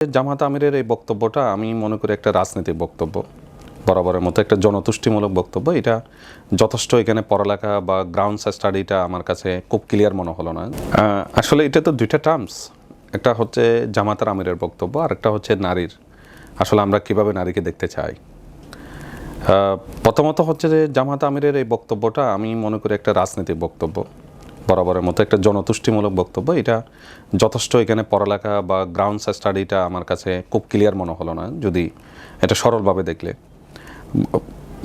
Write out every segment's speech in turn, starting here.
জামাত আমিরের এই বক্তব্যটা আমি মনে করি একটা রাজনৈতিক বক্তব্য, বরাবরের মতো একটা জনতুষ্টিমূলক বক্তব্য। এটা যথেষ্ট এখানে পড়ালেখা বা গ্রাউন্ড স্টাডিটা আমার কাছে খুব ক্লিয়ার মনে হলো না। আসলে এটা তো দুইটা টার্মস, একটা হচ্ছে জামাতার আমিরের বক্তব্য আর একটা হচ্ছে নারীর, আসলে আমরা কিভাবে নারীকে দেখতে চাই। প্রথমত হচ্ছে যে জামাত আমিরের এই বক্তব্যটা আমি মনে করি একটা রাজনৈতিক বক্তব্য, বরাবরের মতো একটা জনতুষ্টিমূলক বক্তব্য। এটা যথেষ্ট এখানে পড়ালেখা বা গ্রাউন্ড স্টাডিটা আমার কাছে খুব ক্লিয়ার মনে হলো না, যদি এটা সরলভাবে দেখলে।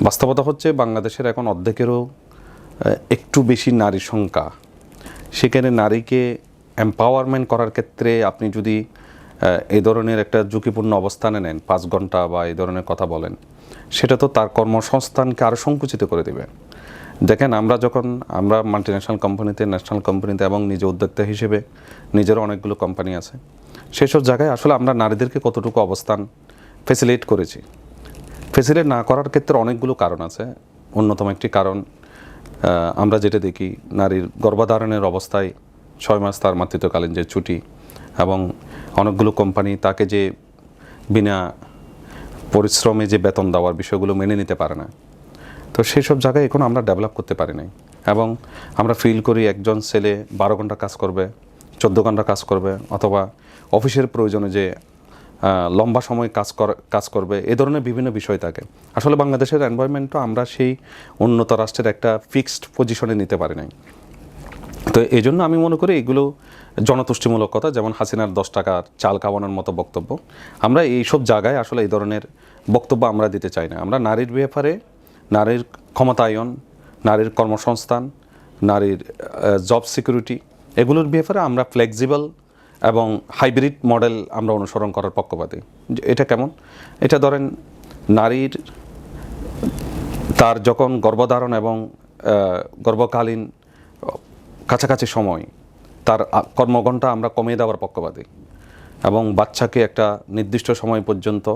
বাস্তবতা হচ্ছে বাংলাদেশের এখন অর্ধেকেরও একটু বেশি নারী সংখ্যা। সেখানে নারীকে এম্পাওয়ারমেন্ট করার ক্ষেত্রে আপনি যদি এই ধরনের একটা ঝুঁকিপূর্ণ অবস্থানে নেন, 5 ঘন্টা বা এই ধরনের কথা বলেন, সেটা তো তার কর্মসংস্থানকে আরও সংকুচিত করে দেবে। দেখেন, আমরা মাল্টিন্যাশনাল কোম্পানিতে, ন্যাশনাল কোম্পানিতে এবং নিজে উদ্যোক্তা হিসেবে নিজেরও অনেকগুলো কোম্পানি আছে, সেসব জায়গায় আসলে আমরা নারীদেরকে কতটুকু অবস্থান ফেসিলিটেট করেছি। ফেসিলিটেট না করার ক্ষেত্রে অনেকগুলো কারণ আছে। অন্যতম একটি কারণ, আমরা যেটা দেখি, নারীর গর্ভধারণের অবস্থায় 6 মাস তার মাতৃত্বকালীন যে ছুটি, এবং অনেকগুলো কোম্পানি তাকে যে বিনা পরিশ্রমে যে বেতন দেওয়ার বিষয়গুলো মেনে নিতে পারে না। তো সেই সব জায়গায় এখন আমরা ডেভেলপ করতে পারি নাই, এবং আমরা ফিল করি একজন ছেলে 12 ঘন্টা কাজ করবে, 14 ঘন্টা কাজ করবে, অথবা অফিসের প্রয়োজনে যে লম্বা সময় কাজ করবে, এ ধরনের বিভিন্ন বিষয় থাকে। আসলে বাংলাদেশের এনভায়রনমেন্টও আমরা সেই উন্নত রাষ্ট্রের একটা ফিক্সড পজিশনে নিতে পারি নাই। তো এই জন্য আমি মনে করি এগুলো জনতুষ্টিমূলক কথা, যেমন হাসিনার 10 টাকার চাল খাওয়ানোর মতো বক্তব্য। আমরা এইসব জায়গায় আসলে এই ধরনের বক্তব্য আমরা দিতে চাই না। আমরা নারীর ব্যাপারে, নারীর ক্ষমতায়ন, নারীর কর্মসংস্থান, নারীর জব সিকিউরিটি, এগুলোর ব্যাপারে আমরা ফ্লেক্সিবল এবং হাইব্রিড মডেল আমরা অনুসরণ করার পক্ষপাতী। এটা কেমন? এটা ধরেন, নারীর তার যখন গর্ভধারণ এবং গর্ভকালীন কাছাকাছি সময় তার কর্মঘণ্টা আমরা কমিয়ে দেওয়ার পক্ষপাতী, এবং বাচ্চাকে একটা নির্দিষ্ট সময় পর্যন্ত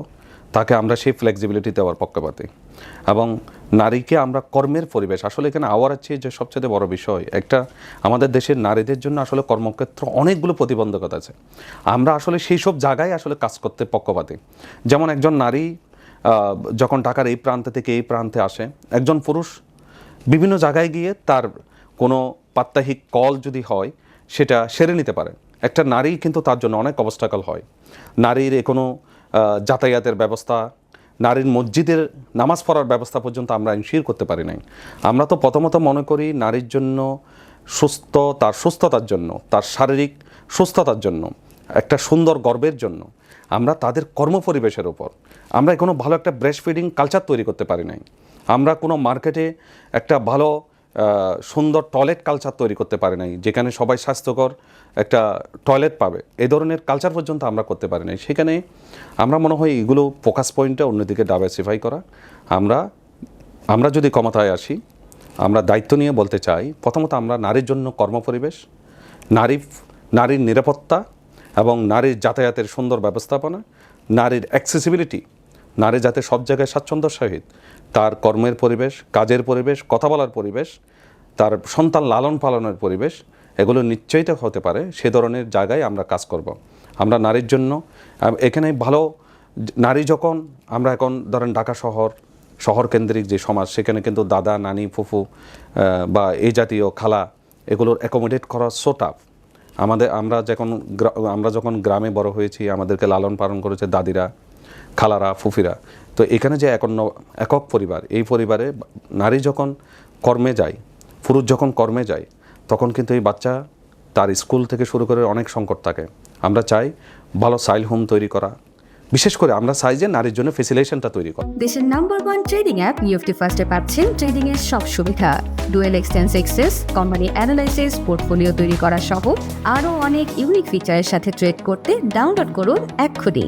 তাকে আমরা সেই ফ্লেক্সিবিলিটি দেওয়ার পক্ষপাতী, এবং নারীকে আমরা কর্মের পরিবেশ, আসলে এখানে আওয়ার আছে যে সবচেয়ে বড় বিষয়, একটা আমাদের দেশের নারীদের জন্য আসলে কর্মক্ষেত্র অনেকগুলো প্রতিবন্ধকতা আছে। আমরা আসলে সেই সব জায়গায় আসলে কাজ করতে পক্ষপাতী। যেমন একজন নারী যখন ঢাকার এই প্রান্ত থেকে এই প্রান্তে আসে, একজন পুরুষ বিভিন্ন জায়গায় গিয়ে তার কোনো প্রাত্যহিক কল যদি হয় সেটা সেরে নিতে পারে। একটা নারী কিন্তু তার জন্য অনেক অবস্টাকল হয়। নারীর কোনো যাতায়াতের ব্যবস্থা, নারীর মসজিদের নামাজ পড়ার ব্যবস্থা পর্যন্ত আমরা ইনশিওর করতে পারি নাই। আমরা তো প্রথমত মনে করি নারীর জন্য তার সুস্থতার জন্য, তার শারীরিক সুস্থতার জন্য, একটা সুন্দর গর্বের জন্য আমরা তাদের কর্মপরিবেশের ওপর আমরা কোনো ভালো একটা ব্রেস্ট ফিডিং কালচার তৈরি করতে পারি নাই। আমরা কোনো মার্কেটে একটা ভালো সুন্দর টয়লেট কালচার তৈরি করতে পারি নাই, যেখানে সবাই স্বাস্থ্যকর একটা টয়লেট পাবে, এই ধরনের কালচার পর্যন্ত আমরা করতে পারি নাই। সেখানে আমরা মনে হয় এগুলো ফোকাস পয়েন্টটা অন্যদিকে ডাইভার্সিফাই করা। আমরা যদি ক্ষমতায় আসি, আমরা দায়িত্ব নিয়ে বলতে চাই, প্রথমত আমরা নারীর জন্য কর্মপরিবেশ, নারীর নিরাপত্তা এবং নারীর যাতায়াতের সুন্দর ব্যবস্থাপনা, নারীর অ্যাক্সেসিবিলিটি, নারী যাতে সব জায়গায় স্বাচ্ছন্দ্যের সহিত তার কর্মের পরিবেশ, কাজের পরিবেশ, কথা বলার পরিবেশ, তার সন্তান লালন পালনের পরিবেশ, এগুলো নিশ্চয়ই হতে পারে, সে ধরনের জায়গায় আমরা কাজ করব। আমরা নারীর জন্য এখানে ভালো নারী যখন আমরা এখন ধরেন ঢাকা শহর কেন্দ্রিক যে সমাজ, সেখানে কিন্তু দাদা, নানি, ফুফু বা এই জাতীয় খালা, এগুলোর অ্যাকোমোডেট করা সো টাফ। আমরা যখন গ্রামে বড় হয়েছি, আমাদেরকে লালন পালন করেছে দাদিরা, খালারা, ফুফিরা। তো এখানে যে একক পরিবার, এই পরিবারে নারী যখন কর্মে যায়, পুরুষ যখন কর্মে যায়, তখন কিন্তু এই বাচ্চা তার স্কুল থেকে শুরু করে অনেক সংকট থাকে। আমরা চাই ভালো চাইল্ড হোম তৈরি করা, বিশেষ করে আমরা চাই যে নারীর জন্য ফেসিলিটেশনটা তৈরি করা। দেশের নাম্বার 1 ট্রেডিং অ্যাপ নিফটি ফার্স্টে পাচ্ছেন ট্রেডিং এর সব সুবিধা, dual exchange access, company analysis, portfolio তৈরি করা সহ আরও অনেক ইউনিক ফিচারের সাথে ট্রেড করতে ডাউনলোড করুন এক্ষুনি।